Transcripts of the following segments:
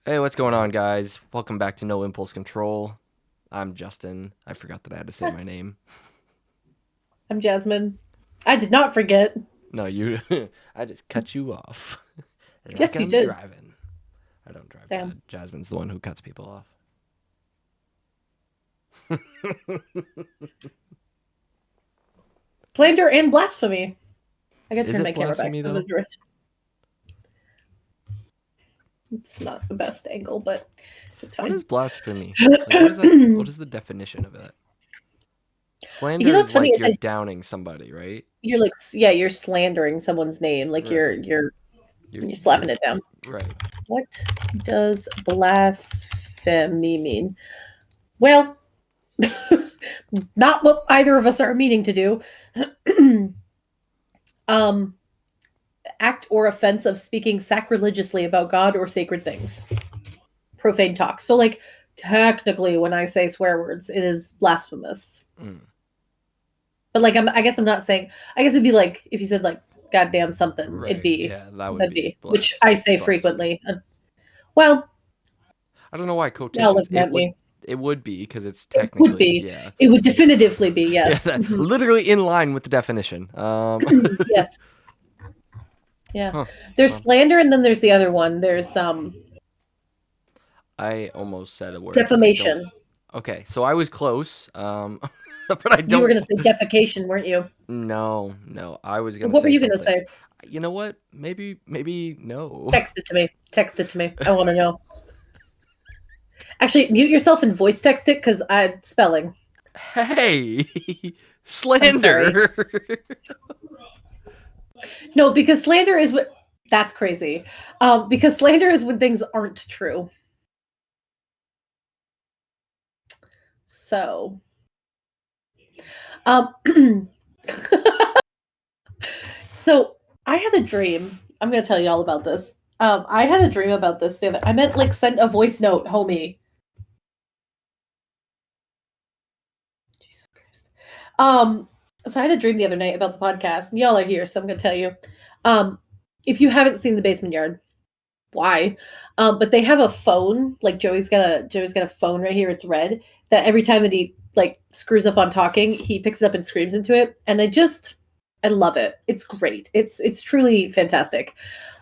Hey, what's going on, guys? Welcome back to No Impulse Control. I'm Justin. I forgot that I had to say my name. I'm Jasmine. I did not forget. No, you. I just cut you off. Like Yes, you I'm did. driving. I don't drive Damn. bad. Jasmine's the one who cuts people off. Slander and blasphemy. I gotta Is turn it my camera back blasphemy, to the though? direction. It's not the best angle, but it's What fine. is blasphemy? Like, what is that? What is the definition of that? You Slander know is what's funny like is you're that downing somebody, right? you're like, yeah, you're slandering someone's name, like you're Right. you're You're, you're you're slapping it down. right. What does blasphemy mean? Well, not what either of us are meaning to do. um, act or offense of speaking sacrilegiously about God or sacred things. Profane talk. So, like, technically, when I say swear words, it is blasphemous. Mm, But like, I guess I'm not saying. I guess it'd be like if you said like "goddamn" something, it'd right. be Yeah, that would that'd be be which I say blasphemy. frequently. Well, I don't know why now quotations. looking at me, It would be because it's it would technically, be. yeah. It would definitively be Yeah, yes. that literally in line with the definition. Yes. Yeah. Huh. There's Well, slander, and then there's the other one. There's I almost said a word that I don't. defamation. Okay, so I was close. But I You were don't. gonna say defecation, weren't you? No, no. I was gonna What were say you gonna something. say? You know what? Maybe no. Text it to me. Text it to me. I want to know. Actually, mute yourself and voice text it because I spelling. Hey, I'm sorry. slander. No, because slander is what that's crazy. Because slander is when things aren't true. So, um, so I had a dream. I'm gonna tell you all about this. I had a dream about this the other. I meant like send a voice note, homie. Jesus Christ. So I had a dream the other night about the podcast, and y'all are here, so I'm gonna tell you. Um, if you haven't seen the basement yard, why. But they have a phone. Like Joey's got a phone right here. It's red. That every time that he like screws up on talking, he picks it up and screams into it. And I love it. It's great. It's truly fantastic.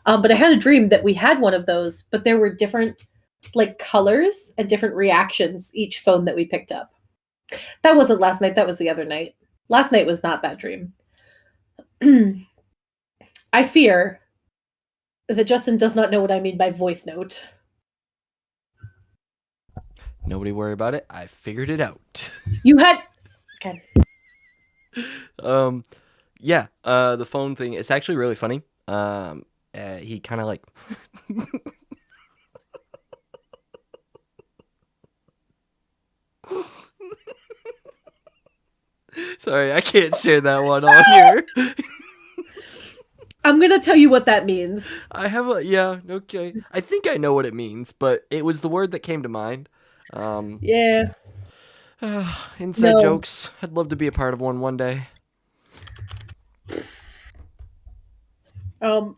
But I had a dream that we had one of those, but there were different like colors and different reactions each phone that we picked up. That wasn't last night. That was the other night. Last night was not that dream. I fear that Justin does not know what I mean by voice note. Nobody worry about it. I figured it out. You had okay. um, yeah. The phone thing. It's actually really funny. He kind of like. Sorry, I can't share that one on here. I'm gonna tell you what that means. I have a yeah, okay. I think I know what it means, but it was the word that came to mind. Um, Yeah. inside No. jokes. I'd love to be a part of one day. Um.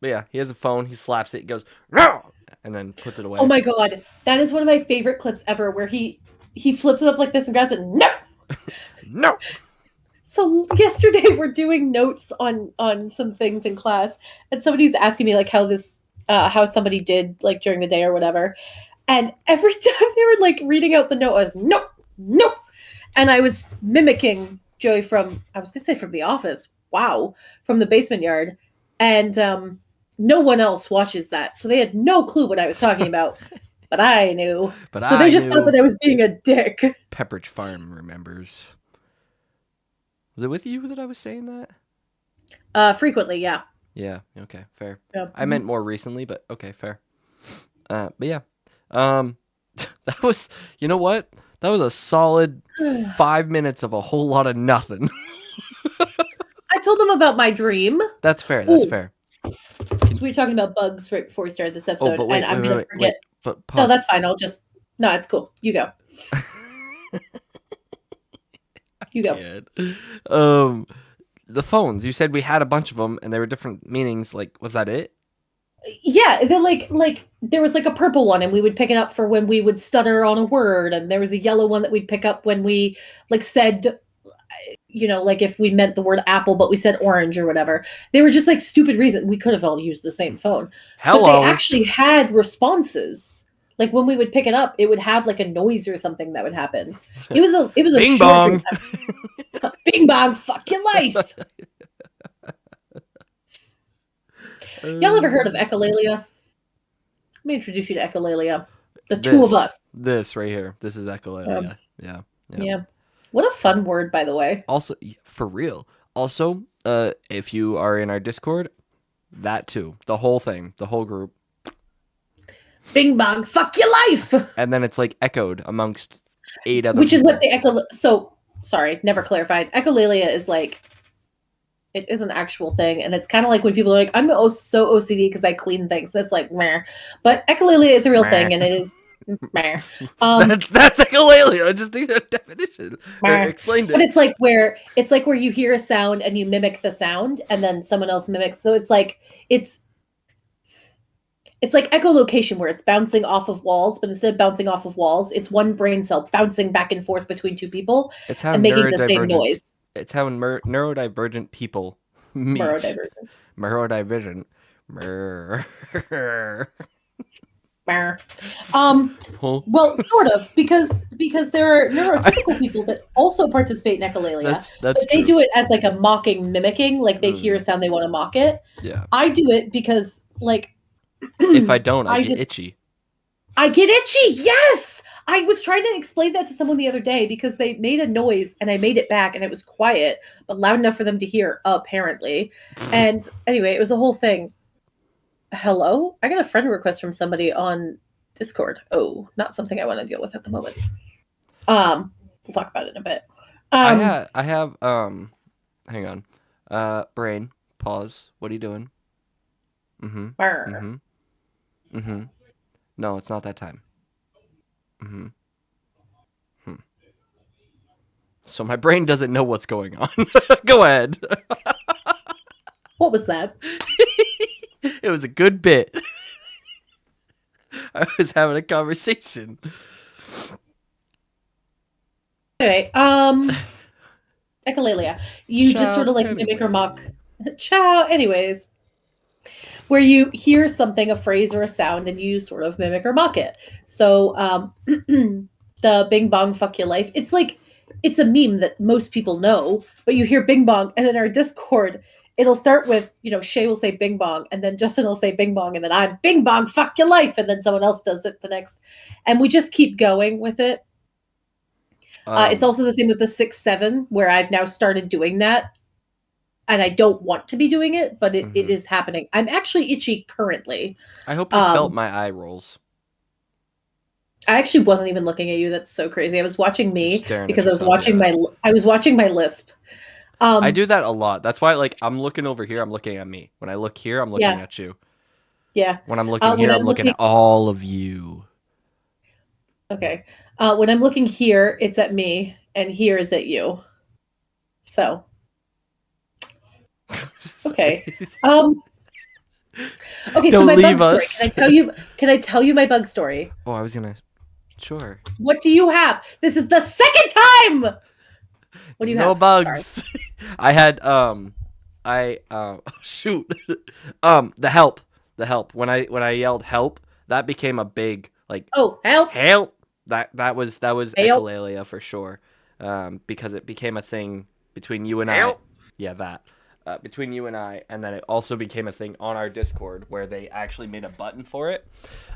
But yeah, he has a phone. He slaps it. He goes no, and then puts it Oh away. my god, that is one of my favorite clips ever, where he flips it up like this and grabs it. No. No. So yesterday we're doing notes on some things in class, and somebody's asking me like how somebody did like during the day or whatever, and every time they were like reading out the note, I was no, no, and I was mimicking Joey from I was gonna say from The Office. Wow, from the basement yard, and no one else watches that, so they had no clue what I was talking about, but I knew. But So they I just thought knew. that I was being a dick. Pepperidge Farm remembers. Was it with you that I was saying that? Frequently, yeah. Yeah. Okay. Fair. Yeah. I meant more recently, but okay. Fair. But yeah. Um, that was. You know what? That was a solid Mhm. 5 minutes of a whole lot of nothing. I told them about my dream. That's fair. That's Oh, fair. so we were talking about bugs right before we started this Oh, episode, but and wait, wait, I'm wait, gonna wait, forget. wait. But No, pause. that's fine. I'll just no, it's cool. You go. You go. Kid. Um, the phones. You said we had a bunch of them, and they were different meanings. Like, was that it? Yeah, they're like there was like a purple one, and we would pick it up for when we would stutter on a word, and there was a yellow one that we'd pick up when we like said, like if we meant the word apple, but we said orange or whatever. They were just like stupid reasons. We could have all used the same phone, but they Hello. actually had responses. Like when we would pick it up, it would have like a noise or something that would happen. It was a Bing short dream. bong. Bing bong, fuck your life. Y'all ever heard of Uh, echolalia? Let me introduce you to echolalia. The two of this us. this right here. This is Um, echolalia. Yeah. Yeah. yeah. What a fun word, by the way. Also, for real. Also, if you are in our Discord, that too. The whole thing, the whole group. Bing bong, fuck your life. And then it's like echoed amongst 8 other Which is what people. the echo. So sorry, never clarified. Echolalia is like it is an actual thing, and it's kind of like when people are like, "I'm so OCD because I clean things." That's like meh, but echolalia is a real Meh. thing, and it is meh. That's echolalia. I just need a definition. Or Meh. explained But it. it's like where you hear a sound and you mimic the sound, and then someone else mimics. So it's it's like echolocation where it's bouncing off of walls, but instead of bouncing off of walls, it's one brain cell bouncing back and forth between two people It's how and making the same neurodivergence. noise. It's how neurodivergent people meet. Neurodivergent. Neurodivergent. Mer. Mer. Um, Huh? well, sort of, because there are I- neurotypical people that also participate in echolalia, that's but they true. do it as like a mocking mimicking, like they hear a Mm, sound they want to mock it. yeah. I do it because like If I don't, I I get just itchy. I get itchy. Yes. I was trying to explain that to someone the other day because they made a noise and I made it back and it was quiet but loud enough for them to hear apparently. And anyway, it was a whole thing. Hello? I got a friend request from somebody on Discord. Oh, not something I want to deal with at the moment. We'll talk about it in a bit. Um, I have hang on. Brain, pause. What are you doing? Mm-hmm. brr. Mm-hmm. Mm-hmm. No, it's not that time. Mm-hmm. Hmm. So my brain doesn't know what's going on. Go ahead. What was that? It was a good bit. I was having a conversation. Anyway, echolalia. You just Ciao. sort of like mimic or mock. Anyway. Ciao. Anyways, where you hear something, a phrase or a sound, and you sort of mimic or mock it. So the Bing Bong Fuck Your Life, it's a meme that most people know, but you hear Bing Bong, and in our Discord, it'll start with, Shay will say Bing Bong, and then Justin will say Bing Bong, and then I'm Bing Bong Fuck Your Life, and then someone else does it the next. And we just keep going with it. It's Um. also the same with the 6-7, where I've now started doing that and I don't want to be doing it, but it Mhm. is happening. I'm actually itchy currently. I hope you felt Um, my eye rolls. I actually wasn't even looking at you. That's so crazy. I was watching You're me staring at because yourself. Yeah. I was watching my lisp. I Um, do that a lot. That's why, like, I'm looking over here. I'm looking at me. When I look here, I'm looking yeah, at you. yeah. When I'm looking When here, I'm I'm looking looking, at all of you. okay. When I'm looking here, it's at me, and here is at you. So, okay. Um, okay. So Don't my leave bug story. Can I us. tell you? Can I tell you my bug story? Oh, I was gonna. Sure. What do you have? This is the second time. What do you No have? Sorry. bugs. I had shoot. The help. The help. When I yelled help, that became a big like Oh, help! help. That was Help! echolalia for sure. Because it became a thing between you and I. Help! Yeah, that. Between you and then it also became a thing on our Discord where they actually made a button for it,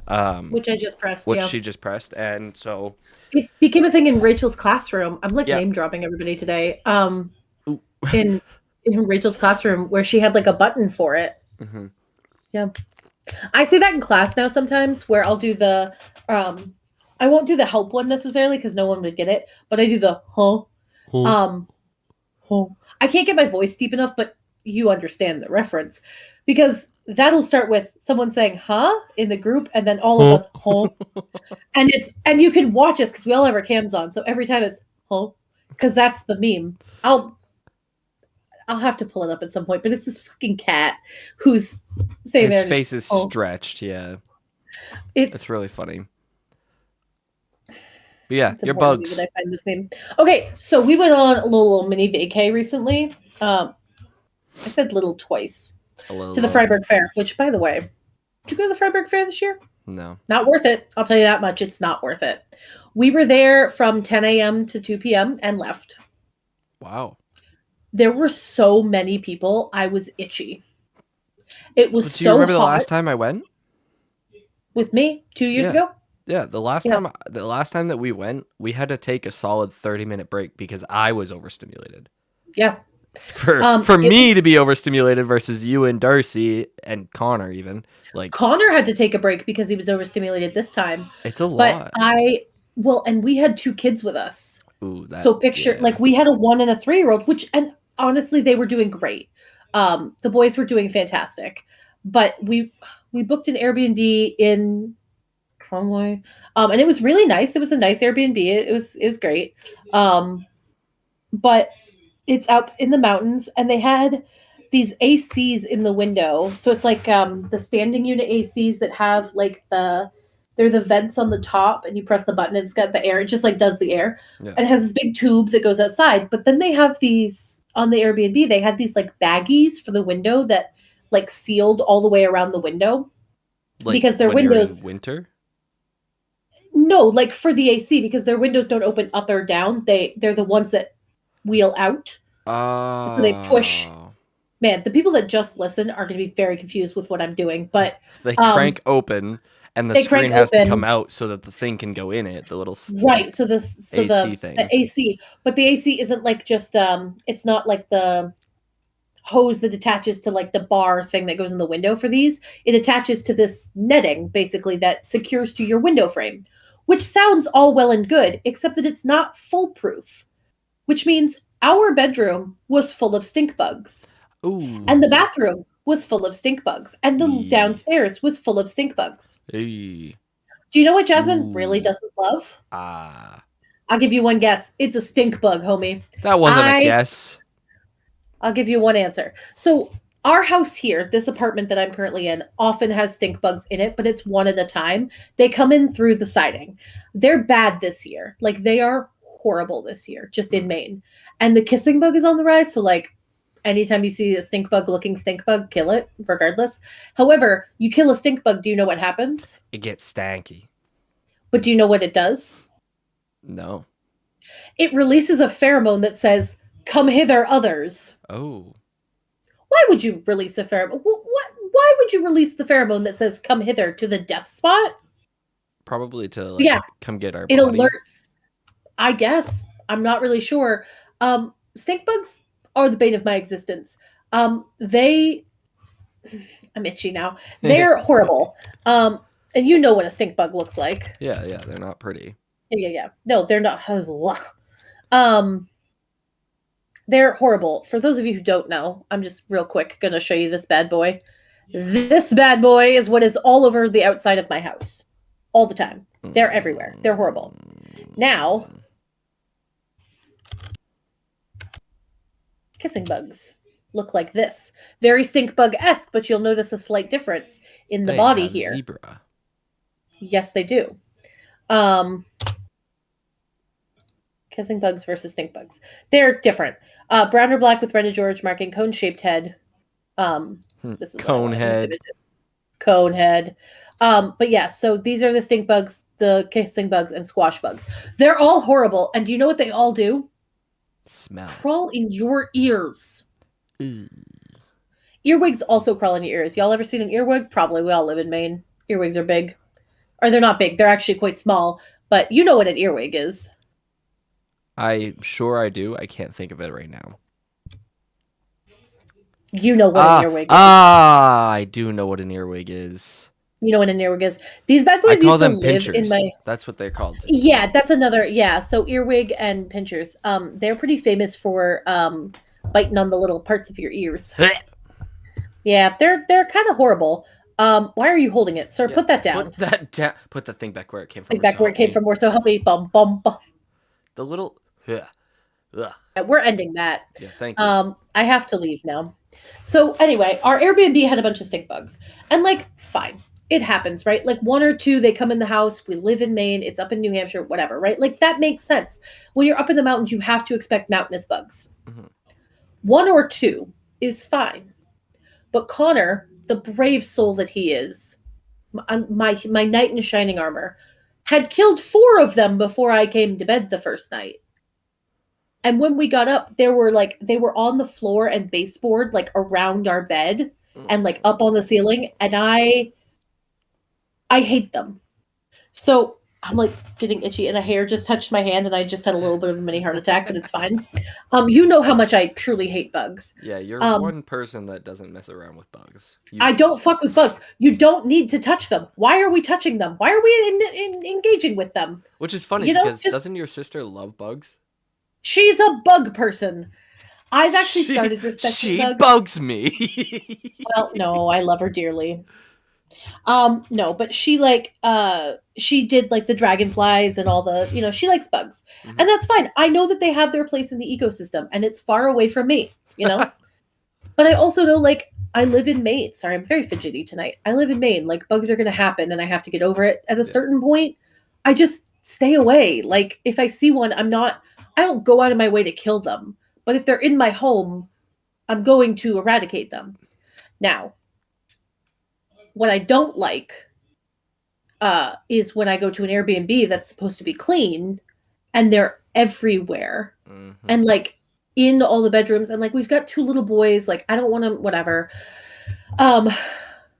um, Which I just pressed. which Yeah. she just pressed, and so It became a thing in Rachel's classroom. I'm like yeah. name dropping everybody today. Ooh. In Rachel's classroom where she had like a button for it. Hmm. Yeah. I say that in class now sometimes where I'll do the I won't do the help one necessarily because no one would get it, but I do the huh. Huh. Um huh. I can't get my voice deep enough, but you understand the reference. Because that'll start with someone saying huh in the group and then all of Huh. us huh. And you can watch us because we all have our cams on. So every time it's huh, because that's the meme. I'll I'll have to pull it up at some point, but it's this fucking cat who's sitting His there and he's face is oh, stretched. Yeah, it's it's really funny. But yeah, it's your important to me that bugs. I find this name. Okay, so we went on a little mini vacay recently. I said little twice A little to the low. Freiburg Fair, which, by the way, did you go to the Freiburg Fair this year? No. Not worth it. I'll tell you that much. It's not worth it. We were there from 10 a.m. to 2 p.m. and left. Wow. There were so many people. I was itchy. It was Do you so remember the hot last time I went? with me 2 years Yeah. ago. Yeah, Yeah. the last time that we went, we had to take a solid 30-minute break because I was overstimulated. Yeah. For It me was to be overstimulated versus you and Darcy and Connor even, like Connor had to take a break because he was overstimulated this time. it's a But lot. and we had two kids with us. Ooh, that So picture yeah. like we had a 1 and a 3-year-old, which and honestly they were doing great. The boys were doing fantastic. But we booked an Airbnb in Cromwell. And it was really nice. It was a nice Airbnb. It was great. But it's up in the mountains and they had these ACs in the window. So it's like the standing unit ACs that have like they're the vents on the top and you press the button and it's got the air. It just like does the air. Yeah. And it has this big tube that goes outside. But then they have these on the Airbnb, they had these like baggies for the window that like sealed all the way around the window Like because their when you're in windows winter? no, like for the AC because their windows don't open up or down. They're the ones that wheel out. So they push. Oh. Man, the people that just listen are going to be very confused with what I'm doing, but They um crank open and the they crank screen has to come open out so that the thing can go in it, the little like right. So AC the thing. AC, but the AC isn't like just it's not like the hose that attaches to like the bar thing that goes in the window for these. It attaches to this netting basically that secures to your window frame, which sounds all well and good, except that it's not foolproof, which means our bedroom was full of stink bugs and the Ooh. bathroom was full of stink bugs and the Ee. downstairs was full of stink bugs. Ee. Do you know what Jasmine really Ooh. doesn't love? Ah. I'll give you one guess. It's a stink bug, homie. That wasn't a I guess. I'll give you one answer. So our house here, this apartment that I'm currently in, often has stink bugs in it, but it's one at a time. They come in through the siding. They're bad this year. Like they are horrible this year, just in Mm. Maine. And the kissing bug is on the rise. So like anytime you see a stink bug looking stink bug, kill it regardless. However, you kill a stink bug, do you know what happens? It gets stanky. But do you know what it does? No. It releases a pheromone that says, "Come hither, others." Oh. Why would you release a pheromone? Why would you release the pheromone that says "Come hither" to the death spot? Probably to like Yeah, come get our it body. alerts. I guess I'm not really sure. Stink bugs are the bane of my existence. They I'm itchy now. Yeah, They're horrible. And you know what a stink bug looks like. yeah, they're not pretty. Yeah. No, they're not. Um, they're horrible. For those of you who don't know, I'm just real quick going to show you this bad boy. This bad boy is what is all over the outside of my house all the time. They're everywhere. They're horrible. Now, kissing bugs look like this. Very stink bug-esque, but you'll notice a slight difference in the They body have here. zebra. Yes, they do. Kissing bugs versus stink bugs. They're different. Brown or black with red and orange marking, cone-shaped head. This is what I Cone want. head. Cone head. But yeah, so these are the stink bugs, the kissing bugs, and squash bugs. They're all horrible. And do you know what they all do? Smell. Crawl in your ears. Ooh. Earwigs also crawl in your ears. Y'all ever seen an earwig? Probably. We all live in Maine. Earwigs are big. Or they're not big. They're actually quite small. But you know what an earwig is. I'm sure I do. I can't think of it right now. You know what an earwig is. I do know what an earwig is. You know what an earwig is. These bad I boys call used to them live pinchers. in my... That's what they're called. Yeah, that's another... Yeah, so earwig and pinchers. They're pretty famous for biting on the little parts of your ears. Yeah, they're kind of horrible. Why are you holding it? Sir, Yeah, put that down. Put that down. Put the thing back where it came from. Take back where it came from, or so help me. Bum, bum, bum. The little... Ugh. We're ending that. Yeah, thank you. I have to leave now. So anyway, our Airbnb had a bunch of stink bugs, and like, fine, it happens, right? Like one or two, they come in the house. We live in Maine. It's up in New Hampshire, whatever, right? Like that makes sense. When you're up in the mountains, you have to expect mountainous bugs. Hmm. One or two is fine, but Connor, the brave soul that he is, my knight in shining armor, had killed four of them before I came to bed the first night. And when we got up, there were like they were on the floor and baseboard, like around our bed and like up on the ceiling. And I hate them. So I'm like getting itchy, and a hair just touched my hand, and I just had a little bit of a mini heart attack, but it's fine. You know how much I truly hate bugs. Yeah, you're Um, one person that doesn't mess around with bugs. I Usually. don't fuck with bugs. You don't need to touch them. Why are we touching them? Why are we engaging with them? Which is funny You know, because just doesn't your sister love bugs? she's a bug person. I've actually She started respecting she bugs. bugs me. Well, no, I love her dearly. No, but she did like the dragonflies and all the, she likes bugs. Mhm. And that's fine. I know that they have their place in the ecosystem and it's far away from me. But I also know like I live in Maine. Sorry, I'm very fidgety tonight. I live in Maine. Like bugs are gonna happen and I have to get over it at a Yeah. certain point. I just stay away. Like if I see one, I don't go out of my way to kill them. But if they're in my home, I'm going to eradicate them. Now, what I don't like is when I go to an Airbnb that's supposed to be clean and they're everywhere Hmm. and like in all the bedrooms and like we've got two little boys. Like I don't want to whatever. Um,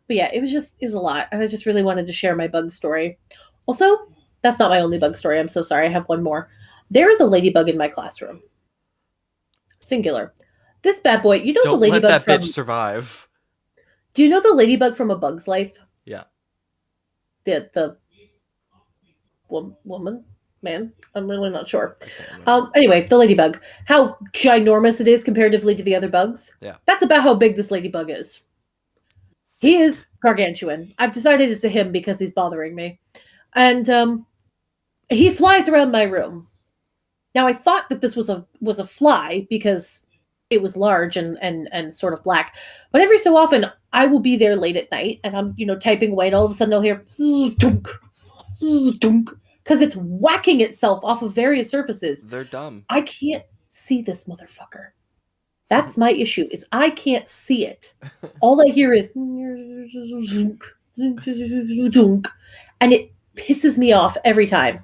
but yeah, it was a lot, and I just really wanted to share my bug story. Also, that's not my only bug story. I'm so sorry. I have one more. There is a ladybug in my classroom. Singular. This bad boy. You know the Don't let ladybug that bitch from? survive. Do you know the ladybug from A Bug's Life? Yeah. The woman, man. I'm really not sure. I can't remember. Anyway, the ladybug. How ginormous it is comparatively to the other bugs. Yeah. That's about how big this ladybug is. He Thick. is gargantuan. I've decided it's a him because he's bothering me. And he flies around my room. Now I thought that this was a fly because it was large and sort of black. But every so often I will be there late at night and I'm, typing away and all of a sudden I'll hear dunk, dunk, because it's whacking itself off of various surfaces. They're dumb. I can't see this motherfucker. That's my issue is I can't see it. All I hear is and it pisses me off every time.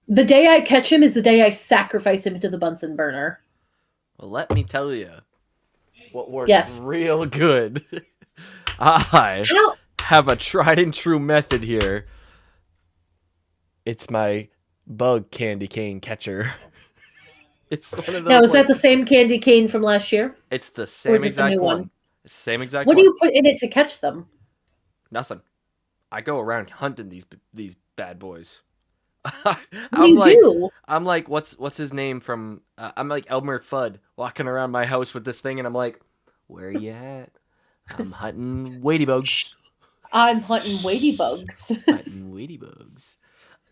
The day I catch him is the day I sacrifice him into the Bunsen burner. Well, let me tell you what works Yes. real good. I How? have a tried and true method here. It's my bug candy cane catcher. It's one of Now, those is that like the same candy cane from last year? it's the Or same is this a exact new one. one? It's the same exact What do one. you put in it to catch them? Nothing. I go around hunting these bad boys. What do I'm you like do? I'm like what's his name from I'm like Elmer Fudd walking around my house with this thing and I'm like, where you at? I'm hunting Shh, ladybugs. I'm hunting Shh, ladybugs. hunting ladybugs.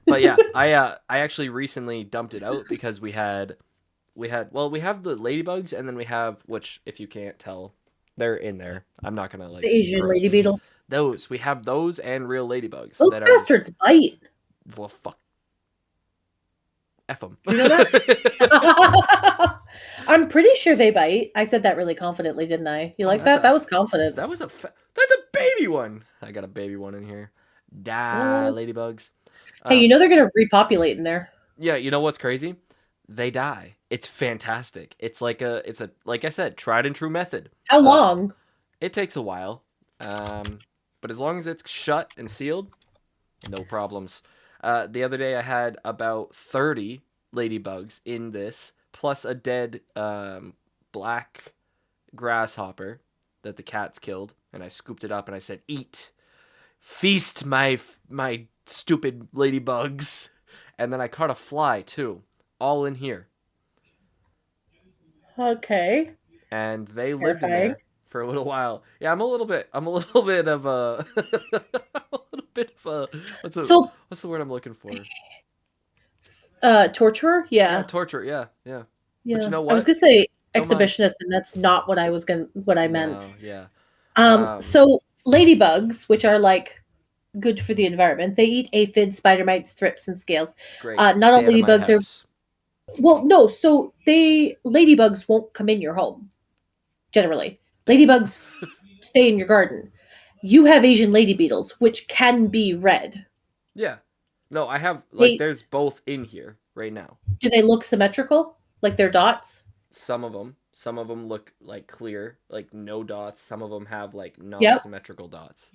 But yeah, I actually recently dumped it out because we have the ladybugs and then we have, which if you can't tell, they're in there. I'm not gonna The like Asian gross lady people. beetles. Those we have those and real ladybugs Those that are bastards bite. well fuck f them. Do you know that? I'm pretty sure they bite. I said that really confidently, didn't I? You Oh, like that? That was confident. that's a baby one. I got a baby one in here. Die What? ladybugs. Hey, Um, they're gonna repopulate in there. yeah, you know what's crazy? They die. It's fantastic. It's a like I said, tried and true method. How Uh, long? it takes a while, but as long as it's shut and sealed, no problems. The other day I had about 30 ladybugs in this, plus a dead black grasshopper that the cats killed, and I scooped it up and I said, "Eat, feast, my stupid ladybugs." And then I caught a fly too, all in here, Okay. and they lived in Terrifying. there for a little while. Yeah, I'm a little bit of a, I'm a little bit of a, So what's the word I'm looking for? Torturer? Yeah, Yeah. torture. Yeah, yeah. But you Yeah. know I was what? gonna say Don't mind. exhibitionist, and that's not what I meant. No, yeah. So ladybugs, which are like good for the environment, they eat aphids, spider mites, thrips, and scales. Great. Not all Stay out of my ladybugs are house. well, no, so they ladybugs won't come in your home, generally. Ladybugs stay in your garden. You have Asian lady beetles, which can be red. Yeah. No, I have like They there's both in here right now. do they look symmetrical? Like they're dots? Some of them look like clear, like no dots. Some of them have like Yep. non-symmetrical dots.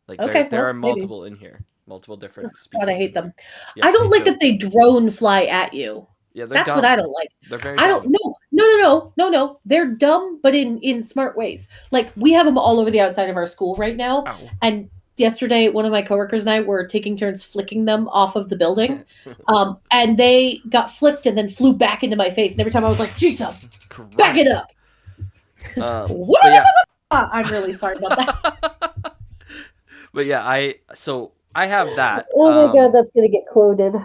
Like Okay, there are well, maybe. multiple in here, multiple different God, I species in hate here. them. I Yes, me don't like too. that they drone fly at you. Yeah, they're That's what I dumb. don't like. They're very I don't dumb. no. They're dumb, but in smart ways. Like we have them all over the outside of our school right now. Ow. And yesterday, one of my coworkers and I were taking turns flicking them off of the building. And they got flicked and then flew back into my face. And every time I was like, "Geez, back it Correct. up." But yeah. I'm really sorry about that. But yeah, I have that. Oh my god, that's gonna get quoted.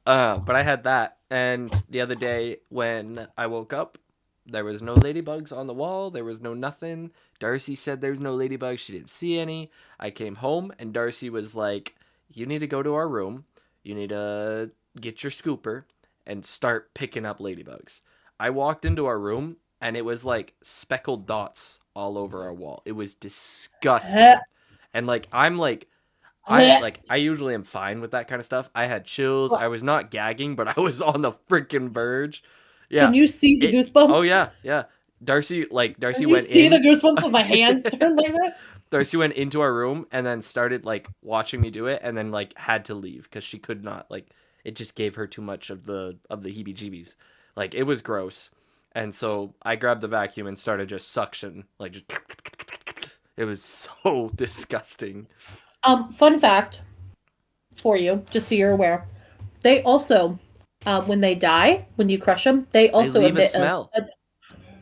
But I had that, and the other day when I woke up, there was no ladybugs on the wall. There was no nothing. Darcy said there's no ladybugs. She didn't see any. I came home, and Darcy was like, "You need to go to our room. You need to get your scooper and start picking up ladybugs." I walked into our room, and it was like speckled dots all over our wall. It was disgusting. And like I usually am fine with that kind of stuff. I had chills. I was not gagging, but I was on the freaking verge. Can Yeah. you see the It goosebumps? Oh yeah, yeah. Darcy Can you went see the in. goosebumps with my hands turned like that? Darcy went into our room and then started like watching me do it and then like had to leave cuz she could not like it just gave her too much of the heebie-jeebies. Like it was gross. And so I grabbed the vacuum and started just suction like just it was so disgusting. Fun fact for you, just so you're aware. They also, when they die, when you crush them, they They also leave a emit smell.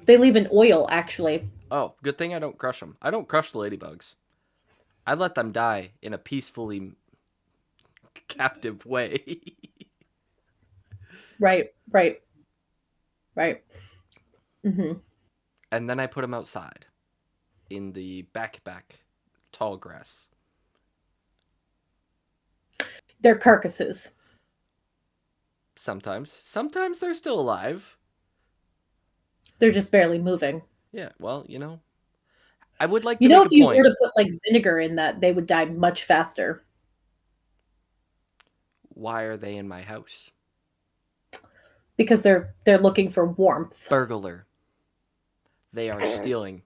they leave an oil actually. Oh, good thing I don't crush them. I don't crush the ladybugs. I let them die in a peacefully captive way. Right, right, right. Hmm. And then I put them outside in the back tall grass. They're carcasses. Sometimes they're still alive. They're just barely moving. Yeah, well, I would like You to know, make a if you were point. to put like vinegar in that, they would die much faster Why are they in my house? because they're looking for warmth. Burglar. They are stealing.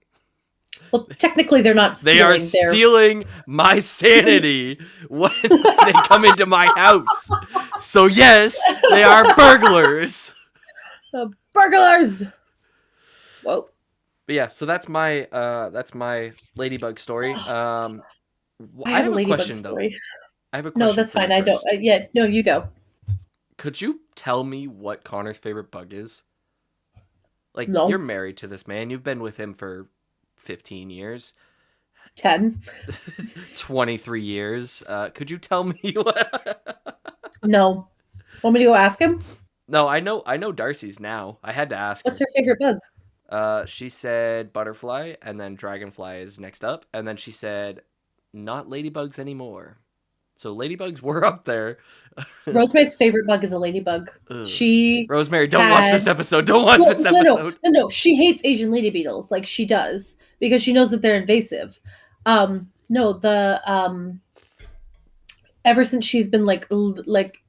Well, technically, they're not They are stealing. They're stealing my sanity when they come into my house. So yes, they are burglars. burglars. Whoa. But yeah, so that's my ladybug story. I I have a have a ladybug question though. story. I have a No, question that's for you fine. I don't. first. Yeah, no, you go. Could you tell me what Connor's favorite bug is? Like you're No, married to this man. You've been with him for 15 years, 10. 23 years. Could you tell me what? No. Want me to go ask him? No, I know Darcy's now. I had to ask What's her. her favorite bug? She said butterfly, and then dragonfly is next up, and then she said not ladybugs anymore. So ladybugs were up there. Rosemary's favorite bug is a ladybug. Ugh. She Rosemary, don't watch had this episode. Don't watch well, this no, no, episode. no, no. She hates Asian lady beetles, like she does, because she knows that they're invasive. No, the ever since she's been like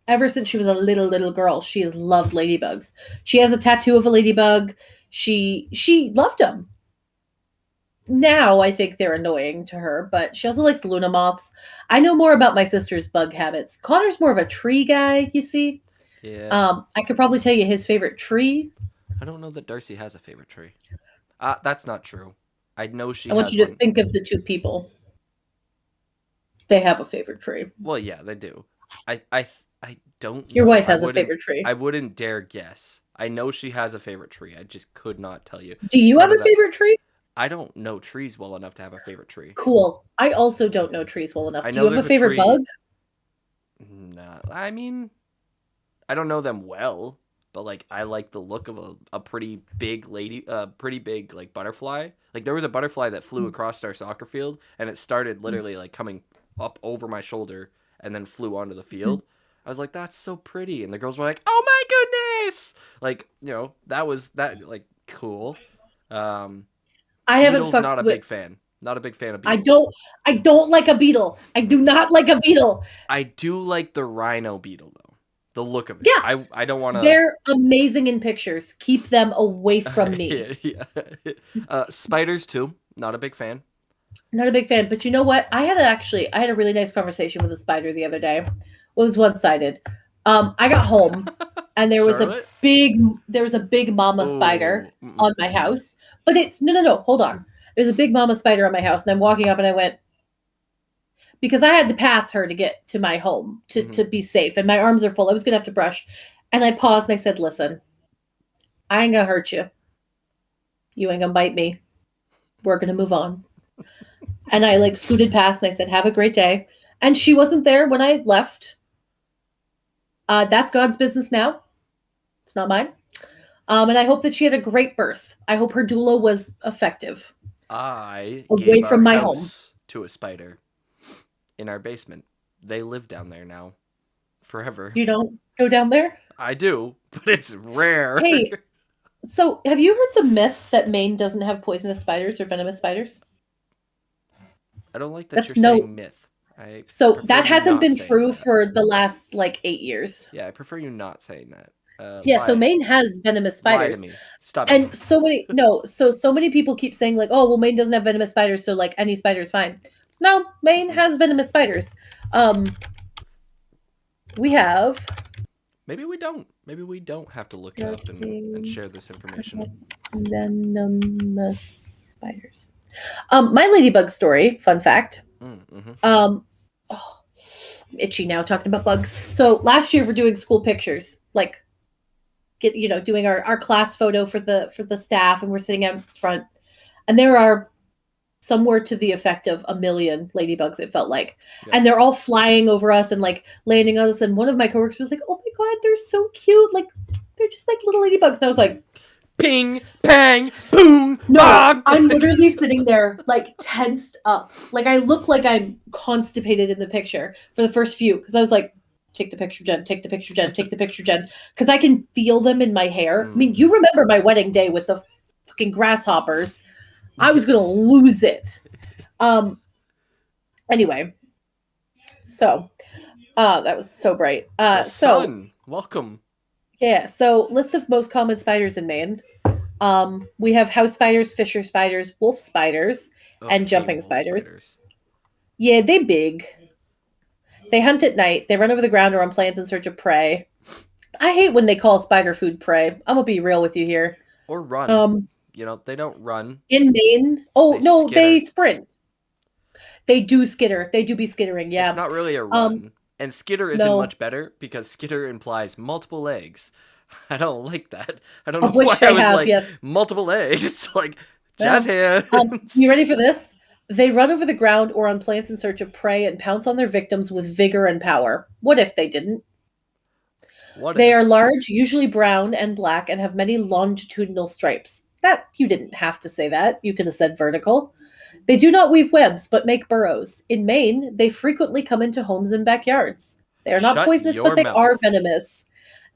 ever since she was a little girl, she has loved ladybugs. She has a tattoo of a ladybug. She loved them. Now I think they're annoying to her, but she also likes Luna moths. I know more about my sister's bug habits. Connor's more of a tree guy, you see. Yeah, I could probably tell you his favorite tree. I don't know that Darcy has a favorite tree. That's not true. I know she I want has you to one. think of the two people. They have a favorite tree. Well, yeah, they do. I don't Your know. wife has a favorite tree. I wouldn't dare guess. I know she has a favorite tree. I just could not tell you. Do you None have of a that. favorite tree? I don't know trees well enough to have a favorite tree. Cool. I also don't know trees well enough. I Do you know have a there's a favorite bug? tree. Nah, I mean, I don't know them well, but like I like the look of a pretty big pretty big like butterfly. Like there was a butterfly that flew across our soccer field, and it started literally like coming up over my shoulder and then flew onto the field. I was like, that's so pretty, and the girls were like, oh my goodness! Like that was that like cool. Um, I haven't Beetles, fucked not a with. big fan. Not a big fan of I beetles. don't. I don't like a beetle. I do not like a beetle. I do like the rhino beetle though. The look of it. Yeah, I don't want to. they're amazing in pictures. Keep them away from me. Yeah, yeah. Spiders too. Not a big fan. Not a big fan, but you know what? I had a really nice conversation with a spider the other day. Well, it was one sided. I got home and Charlotte. big there was a big mama spider Oh. Mm-mm, on my mm-mm. house. But it's no, hold on. There's a big mama spider on my house, and I'm walking up and I went, because I had to pass her to get to my home Mm-hmm. to be safe, and my arms are full. I was gonna have to brush. And I paused and I said, listen, I ain't gonna hurt you. You ain't gonna bite me. We're gonna move on. And I like scooted past and I said, have a great day. And she wasn't there when I left. That's God's business now. It's not mine. And I hope that she had a great birth. I hope her doula was effective. I Away gave our from my home. house to a spider in our basement. They live down there now, forever. You don't go down there? I do, but it's rare. Hey, so have you heard the myth that Maine doesn't have poisonous spiders or venomous spiders? I don't like that you're That's no. saying myth. I So prefer that you hasn't not been saying true that. for the last like 8 years. Yeah, I prefer you not saying that. Yeah, so Maine has venomous Lie to spiders. me. Stop it. And so many people keep saying like, oh, well, Maine doesn't have venomous spiders, so like any spider is fine. No, Maine Mm-mm. has venomous spiders. Um, we have Maybe we don't. Maybe we don't have to look it up and Jasmine share this information. venomous spiders. My ladybug story, fun fact. Mm-hmm. Oh, I'm itchy now talking about bugs. So last year we're doing school pictures, like doing our class photo for the staff, and we're sitting out front, and there are somewhere to the effect of a million ladybugs, it felt like. Yep. And they're all flying over us and like landing on us. And one of my coworkers was like, oh my God, they're so cute. Like, they're just like little ladybugs. And I was like, ping, pang, boom, no, bog. I'm literally sitting there like tensed up. Like I look like I'm constipated in the picture for the first few. Cause I was like, take the picture, Jen, take the picture, Jen, take the picture, Jen. Cause I can feel them in my hair. I mean, you remember my wedding day with the fucking grasshoppers. I was gonna lose it. Anyway, so that was so bright. The sun. Welcome. Yeah, so list of most common spiders in Maine. We have house spiders, fisher spiders, wolf spiders, Oh, and I hate jumping wolf spiders. Yeah, they big. They hunt at night. They run over the ground or on plants in search of prey. I hate when they call spider food prey. I'm gonna be real with you here. Or run. They don't run. In Maine, oh They no, they skitter. sprint. They do skitter. They do be skittering. It's Yeah. not really a run. And skitter isn't No, much better because skitter implies multiple legs. I don't like that. I don't know of why which I they was have. like Yes. multiple legs. It's like jazz Well, hands. you ready for this? They run over the ground or on plants in search of prey and pounce on their victims with vigor and power. What if they didn't? What They are if? large, usually brown and black, and have many longitudinal stripes. That you didn't have to say that. You could have said vertical. They do not weave webs, but make burrows. In Maine, they frequently come into homes and backyards. They are not Shut poisonous, but your they are mouth. venomous.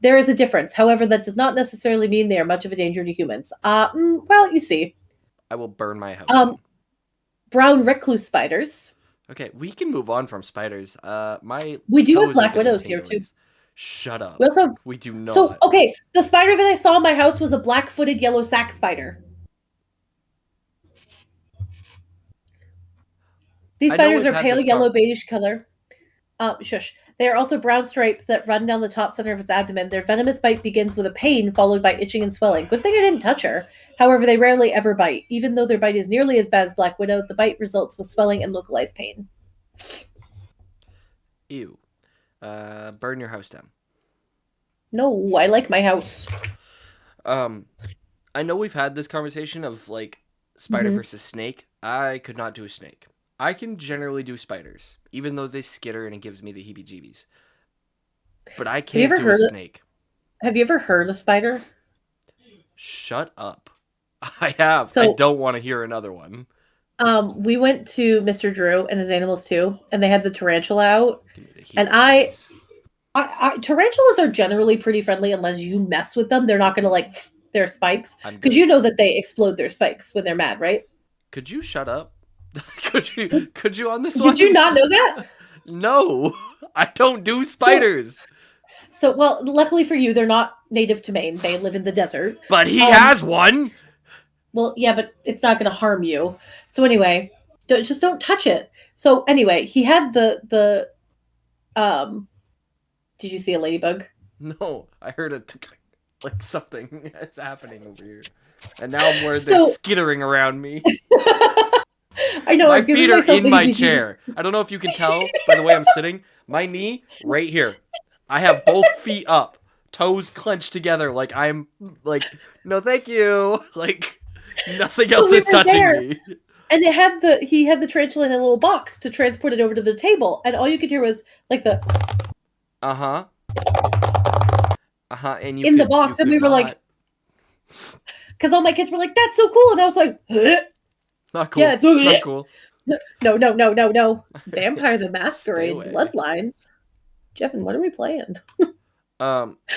There is a difference. However, that does not necessarily mean they are much of a danger to humans. Well, you see. I will burn my house Um, down. brown recluse spiders. Okay, we can move on from spiders. My We do have toes are black getting widows here too. tinglies. Shut up. We also have, We do so not. okay. The spider that I saw in my house was a black-footed yellow sac spider. These I know spiders we've are had pale this yellow beige color. Shush. They are also brown stripes that run down the top center of its abdomen. Their venomous bite begins with a pain followed by itching and swelling. Good thing I didn't touch her. However, they rarely ever bite. Even though their bite is nearly as bad as Black Widow, the bite results with swelling and localized pain. Ew. Burn your house down. No, I like my house. I know we've had this conversation of like Spider Mhm. versus snake. I could not do a snake. I can generally do spiders, even though they skitter and it gives me the heebie-jeebies. But I Have you can't ever do a heard of snake. have you ever heard of spider? Shut up. I have. I So, don't want to hear another one. we went to Mr. Drew and his animals too, and they had the tarantula out. Give me the And I, heebie-jeebies. I, I tarantulas are generally pretty friendly unless you mess with them. They're not going to like their spikes I'm because good. you know that they explode their spikes when they're mad, right? Could you shut up? could you Did, could you on this did you one? not know that? No. I don't do So, spiders. well, luckily for you, they're not native to Maine. They live in the desert. But he Um, has one. well, yeah, but it's not going to harm you. So anyway, just don't touch it. So anyway, he had the um. Did you see a ladybug? No, I heard a like something is happening over here. And now I'm worried they're So skittering around me. I know My I've given feet are myself in the my heebie-jeebies. chair. I don't know if you can tell by the way I'm sitting. My knee right here. I have both feet up, toes clenched together like I'm like no thank you. Like nothing So else we is were touching there, me. and he had the tarantula in a little box to transport it over to the table, and all you could hear was like the Uh-huh. Uh-huh. And in the you box, and could we were like, not. because all my kids were like, "That's so cool," and I was like, "Huh? Not Yeah, cool. it's so Not cool. no, Vampire the Stay Masquerade away. Bloodlines. Jeffin, what are we playing?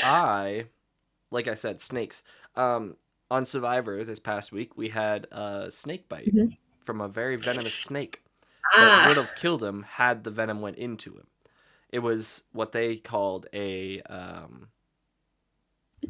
I like I said, snakes. On Survivor this past week, we had a snake bite Mhm. from a very venomous snake that would Ah, have killed him had the venom went into him. It was what they called a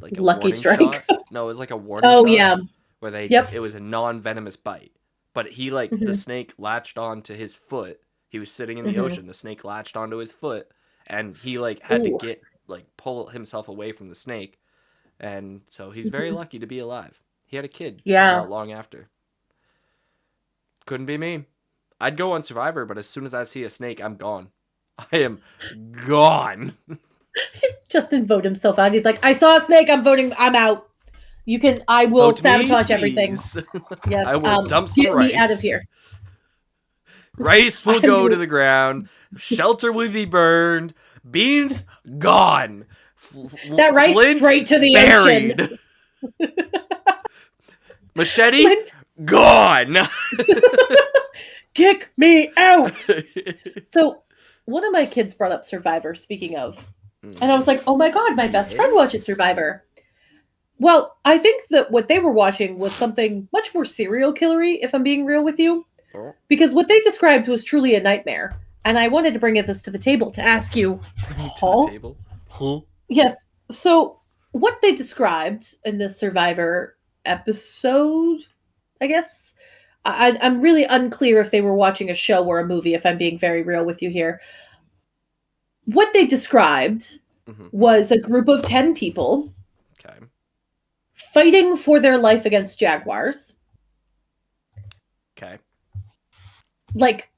like a Lucky warning Strike. shot. No, it was like a warning Oh shot yeah, where yep. it was a non-venomous bite. But he like the Hmm. snake latched onto his foot. He was sitting in the Hmm. ocean. The snake latched onto his foot and he like had to Ooh. get like pull himself away from the snake, and so he's very Mhm. lucky to be alive. He had a kid Yeah. not long after. Couldn't be me. I'd go on Survivor, but as soon as I see a snake, I'm gone. I am gone. Justin vote himself out. He's like, I saw a snake. I'm voting. I'm out. You can. I will Vote me, sabotage everything. please. I Yes. will dump some Get me out of rice. here. Rice will I'm go to gonna. the ground. Shelter will be burned. Beans gone. That rice Flint straight to the ocean. buried. Machete Flint, gone. kick me out. So, one of my kids brought up Survivor. Speaking of, and I was like, oh my god, my best friend watches Yes. Survivor. Well, I think that what they were watching was something much more serial killery, if I'm being real with you, Oh, because what they described was truly a nightmare. And I wanted to bring this to the table to ask you, bring it to the huh? table. Huh? Yes. So, what they described in this Survivor episode, I guess, I'm really unclear if they were watching a show or a movie, if I'm being very real with you here. What they described Mm-hmm. was a group of 10 people Okay. fighting for their life against jaguars, Okay. like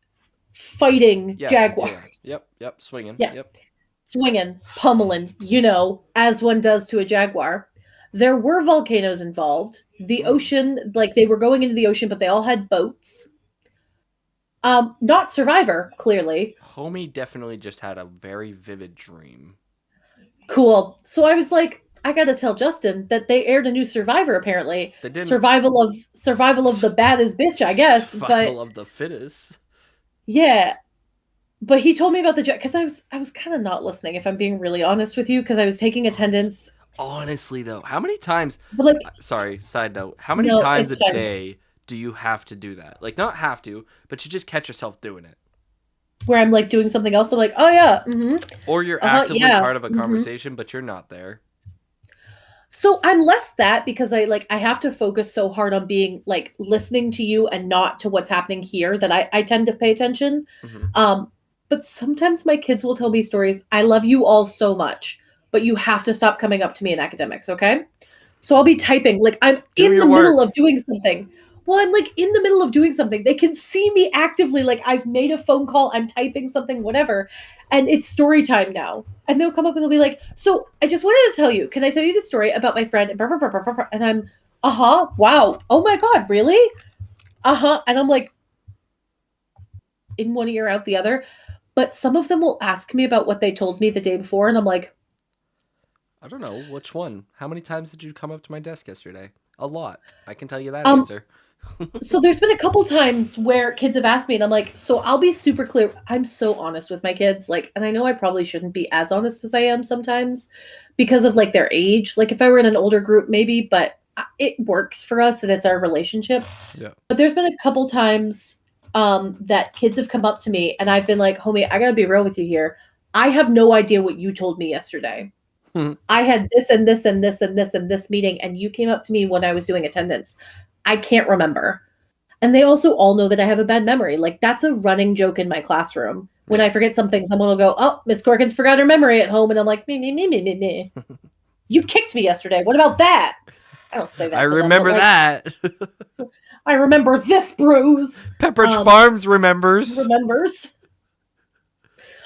fighting Yeah. Yeah. Yeah. jaguars. Yep. Yep. Swinging. Yeah, Yep. swinging, pummeling, as one does to a jaguar. There were volcanoes involved. The Mm. ocean, like they were going into the ocean, but they all had boats. Not Survivor, clearly. Homie definitely just had a very vivid dream. Cool. So I was like, I gotta tell Justin that they aired a new Survivor. Apparently, They didn't. survival of the baddest bitch, I guess. But Survival of the fittest. yeah, but he told me about the because I was kind of not listening, if I'm being really honest with you, because I was taking attendance. Honestly, though, how many times? But like, Sorry, side note. How many no, times a it's fine. day do you have to do that? Like, not have to, but you just catch yourself doing it. Where I'm like doing something else, I'm like, oh yeah, Or you're uh-huh, actively yeah, part of a conversation, but you're not there. So I'm less that because I have to focus so hard on being like listening to you and not to what's happening here that I tend to pay attention. Hmm. Um, but sometimes my kids will tell me stories. I love you all so much, but you have to stop coming up to me in academics, okay? So I'll be typing, like I'm Do in your the middle work. of doing something. Well, I'm like in the middle of doing something. They can see me actively, like I've made a phone call, I'm typing something, whatever, and it's story time now. And they'll come up and they'll be like, "So I just wanted to tell you, can I tell you the story about my friend?" And I'm, wow, oh my god, really? uh-huh. And I'm like, in one ear, out the other. But some of them will ask me about what they told me the day before, and I'm like, I don't know which one. How many times did you come up to my desk yesterday? A lot. I can tell you that um, answer. so there's been a couple times where kids have asked me, and I'm like, so I'll be super clear. I'm so honest with my kids, like, and I know I probably shouldn't be as honest as I am sometimes because of like their age. Like, if I were in an older group, maybe, but it works for us and it's our relationship. Yeah. But there's been a couple times that kids have come up to me, and I've been like, homie, I gotta be real with you here. I have no idea what you told me yesterday. I had this and this and this and this and this meeting, and you came up to me when I was doing attendance. I can't remember. And they also all know that I have a bad memory. Like, that's a running joke in my classroom. When Yeah. I forget something, someone will go, "Oh, Miss Corkins forgot her memory at home," and I'm like, me. You kicked me yesterday. What about that? I don't say I that to them, but remember like, that. I remember this bruise. Pepperidge Um, Farms remembers. remembers.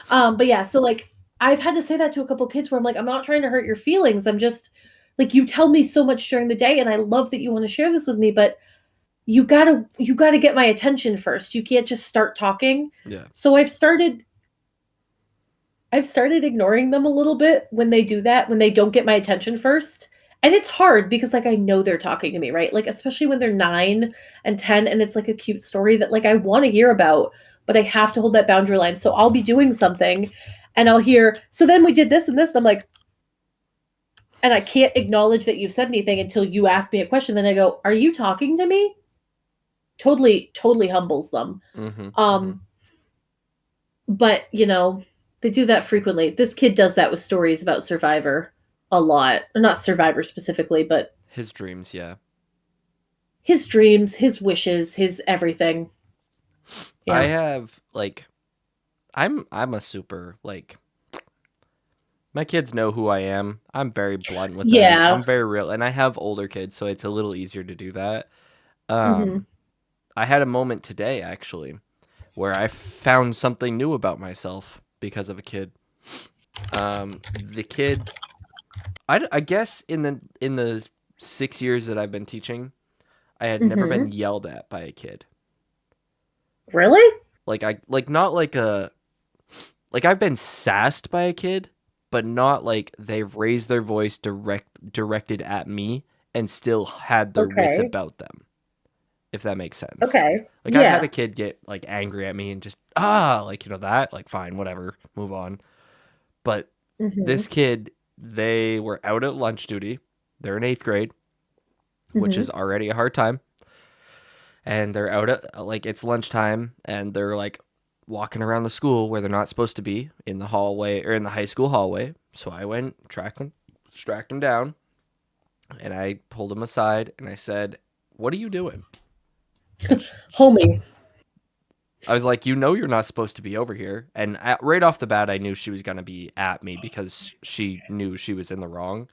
But yeah, so like I've had to say that to a couple kids where I'm like, I'm not trying to hurt your feelings. I'm just like, you tell me so much during the day, and I love that you want to share this with me, but you gotta get my attention first. You can't just start talking. Yeah. So I've started ignoring them a little bit when they do that, when they don't get my attention first. And it's hard because like I know they're talking to me, right? Like especially when they're 9 and 10 and it's like a cute story that like I want to hear about, but I have to hold that boundary line. So I'll be doing something and I'll hear, so then we did this and this. And I'm like, and I can't acknowledge that you've said anything until you ask me a question. Then I go, are you talking to me? Totally, totally humbles them. Mm-hmm. Mm-hmm. Um, but they do that frequently. This kid does that with stories about Survivor a lot. Or not Survivor specifically, but His dreams, yeah. his dreams, his wishes, his everything. I Yeah. have like I'm a super like my kids know who I am. I'm very blunt with them. Yeah. I'm very real and I have older kids, so it's a little easier to do that. Mhm. I had a moment today actually where I found something new about myself because of a kid. The kid I guess in the 6 years that I've been teaching, I had never been Mhm. yelled at by a kid. Really? Like I like not like a like I've been sassed by a kid, but not like they've raised their voice directed at me and still had their wits Okay. about them, if that makes sense. Okay. Like I've had a Yeah. kid get like angry at me and just like that, like fine, whatever, move on. But this Mhm. kid, they were out at lunch duty. They're in 8th grade, which is Mhm. already a hard time. And they're out at like it's lunchtime and they're like walking around the school where they're not supposed to be in the hallway or in the high school hallway. So I went, tracked them down, and I pulled them aside and I said, "What are you doing?" And Homie. I was like, "You know, you're not supposed to be over here." And right off the bat, I knew she was gonna be at me because she knew she was in the wrong.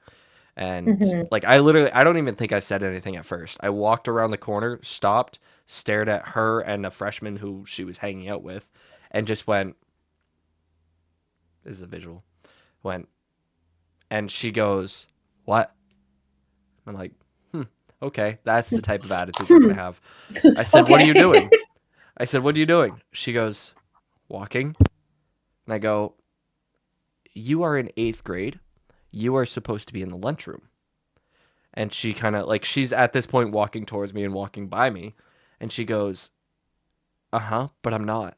And Mhm. like I don't even think I said anything at first. I walked around the corner, stopped, stared at her and a freshman who she was hanging out with, and just went, this is a visual, went, and she goes, "What?" I'm like, okay, that's the type of attitude we're gonna Hmm. have. I said, "What are you Okay. doing?" I said, "What are you doing?" She goes, "Walking." And I go, "You are in 8th grade. You are supposed to be in the lunchroom." And she kind of like she's at this point walking towards me and walking by me, and she goes, "Uh-huh, but I'm not."